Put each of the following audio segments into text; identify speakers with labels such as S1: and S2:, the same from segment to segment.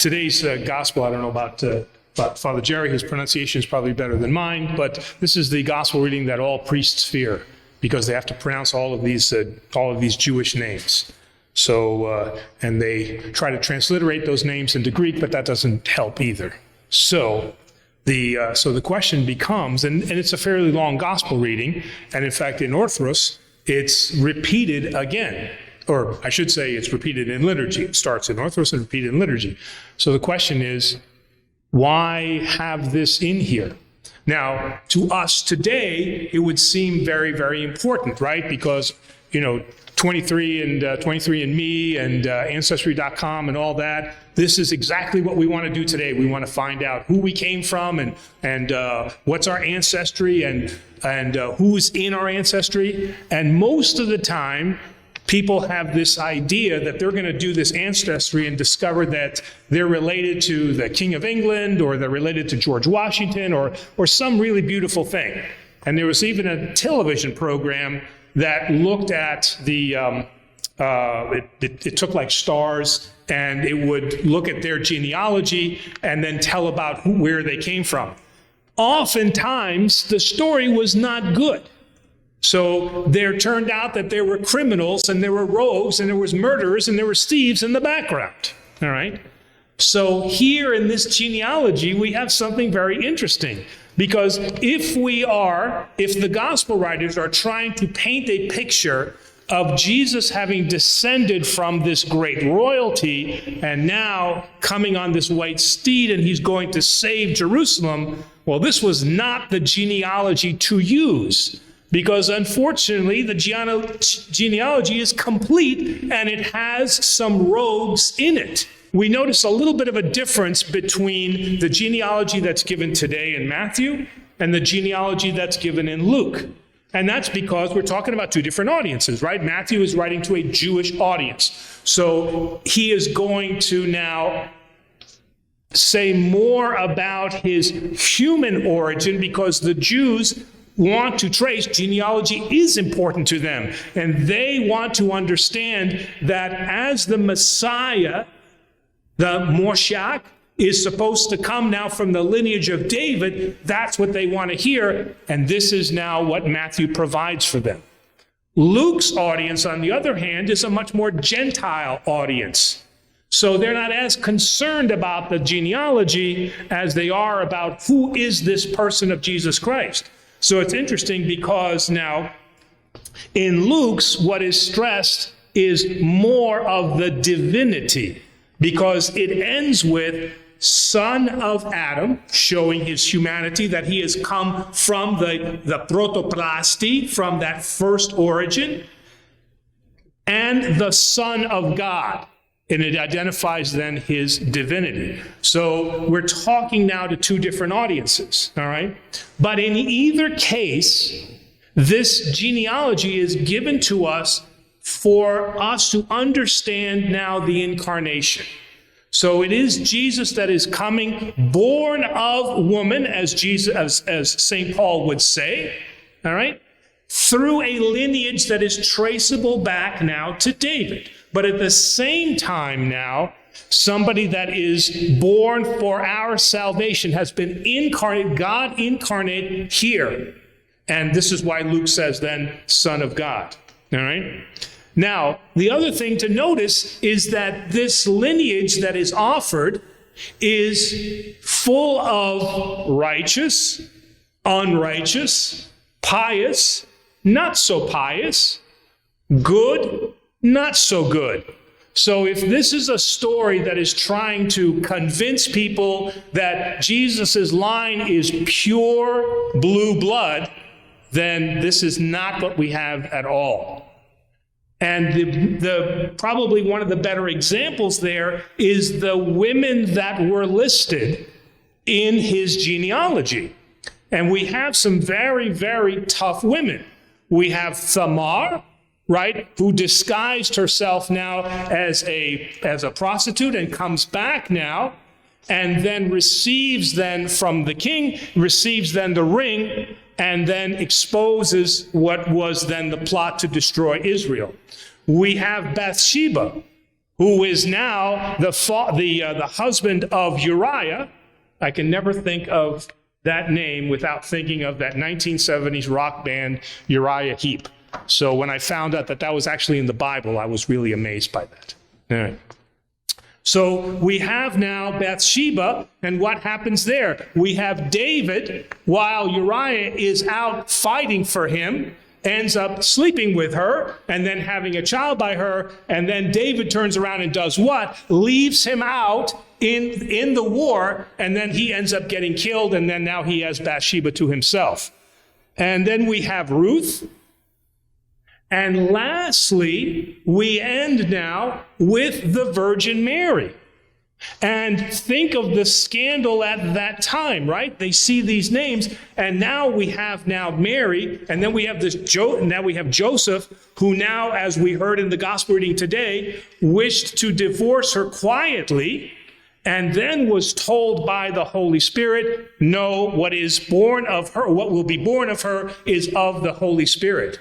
S1: today's gospel, I don't know about Father Jerry, his pronunciation is probably better than mine, but this is the gospel reading that all priests fear because they have to pronounce all of these Jewish names. So, and they try to transliterate those names into Greek, but that doesn't help either. So the question becomes, and it's a fairly long gospel reading, and in fact in Orthros, it's repeated again. Or I should say it's repeated in liturgy. It starts in Orthros and repeated in liturgy. So the question is, why have this in here? Now, to us today, it would seem very, very important, right? Because, 23andMe and Ancestry.com and all that, this is exactly what we want to do today. We want to find out who we came from and what's our ancestry and who's in our ancestry. And most of the time, people have this idea that they're going to do this ancestry and discover that they're related to the King of England, or they're related to George Washington, or some really beautiful thing. And there was even a television program that looked at it took like stars, and it would look at their genealogy and then tell about where they came from. Oftentimes, the story was not good. So there turned out that there were criminals, and there were rogues, and there was murderers, and there were thieves in the background. All right? So here in this genealogy, we have something very interesting. Because if the gospel writers are trying to paint a picture of Jesus having descended from this great royalty and now coming on this white steed and he's going to save Jerusalem, well, this was not the genealogy to use. Because unfortunately, the genealogy is complete and it has some rogues in it. We notice a little bit of a difference between the genealogy that's given today in Matthew and the genealogy that's given in Luke. And that's because we're talking about two different audiences, right? Matthew is writing to a Jewish audience. So he is going to now say more about his human origin because the Jews want to trace, genealogy is important to them. And they want to understand that as the Messiah, the Moshiach, is supposed to come now from the lineage of David, that's what they want to hear. And this is now what Matthew provides for them. Luke's audience, on the other hand, is a much more Gentile audience. So they're not as concerned about the genealogy as they are about who is this person of Jesus Christ. So it's interesting because now in Luke's, what is stressed is more of the divinity, because it ends with son of Adam, showing his humanity, that he has come from the protoplasti, from that first origin, and the Son of God. And it identifies then his divinity. So we're talking now to two different audiences, all right? But in either case, this genealogy is given to us for us to understand now the incarnation. So it is Jesus that is coming, born of woman, as St. Paul would say, all right? Through a lineage that is traceable back now to David. But at the same time now, somebody that is born for our salvation has been incarnate, God incarnate here. And this is why Luke says then, Son of God. All right? Now, the other thing to notice is that this lineage that is offered is full of righteous, unrighteous, pious, not so pious, good, not so good. So if this is a story that is trying to convince people that Jesus' line is pure blue blood, then this is not what we have at all. And the probably one of the better examples there is the women that were listed in his genealogy. And we have some very, very tough women. We have Thamar, right, who disguised herself now as a prostitute and comes back now and then receives then from the king, receives then the ring, and then exposes what was then the plot to destroy Israel. We have Bathsheba, who is now the husband of Uriah. I can never think of that name without thinking of that 1970s rock band Uriah Heep. So when I found out that that was actually in the Bible, I was really amazed by that. All right. So we have now Bathsheba, and what happens there? We have David, while Uriah is out fighting for him, ends up sleeping with her and then having a child by her, and then David turns around and does what? Leaves him out in the war, and then he ends up getting killed, and then now he has Bathsheba to himself. And then we have Ruth. And lastly, we end now with the Virgin Mary. And think of the scandal at that time, right? They see these names, and now we have Mary, and then we have Joseph, who now, as we heard in the gospel reading today, wished to divorce her quietly, and then was told by the Holy Spirit, no, what is born of her, what will be born of her is of the Holy Spirit.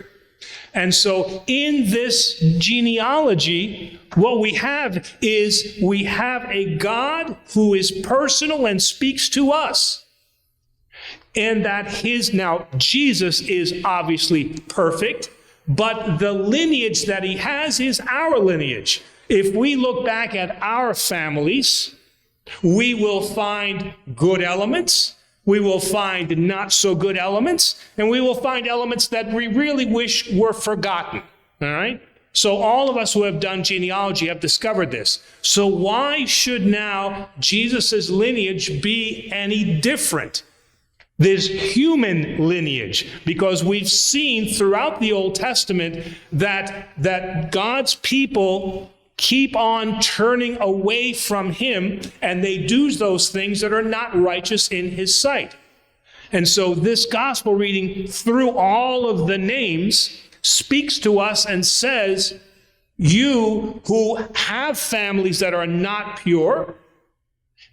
S1: And so in this genealogy, what we have is we have a God who is personal and speaks to us. And that now Jesus is obviously perfect, but the lineage that he has is our lineage. If we look back at our families, we will find good elements. We will find not so good elements, and we will find elements that we really wish were forgotten. All right? So all of us who have done genealogy have discovered this. So why should now Jesus' lineage be any different? This human lineage, because we've seen throughout the Old Testament that God's people keep on turning away from him, and they do those things that are not righteous in his sight. And so this gospel reading, through all of the names, speaks to us and says, you who have families that are not pure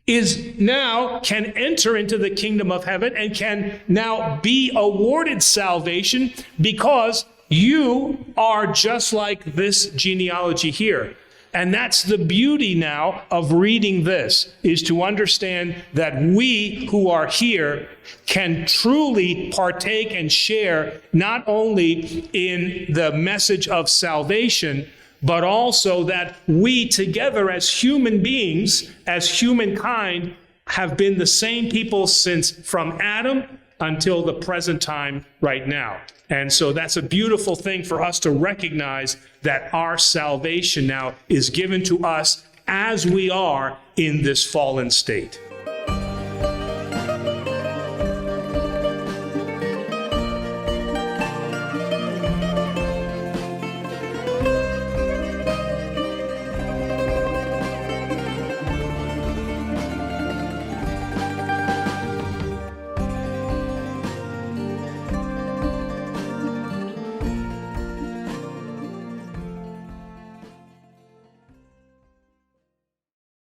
S1: can enter into the kingdom of heaven and can now be awarded salvation, because you are just like this genealogy here. And that's the beauty now of reading this, is to understand that we who are here can truly partake and share not only in the message of salvation, but also that we together as human beings, as humankind, have been the same people since from Adam until the present time right now. And so that's a beautiful thing for us to recognize, that our salvation now is given to us as we are in this fallen state.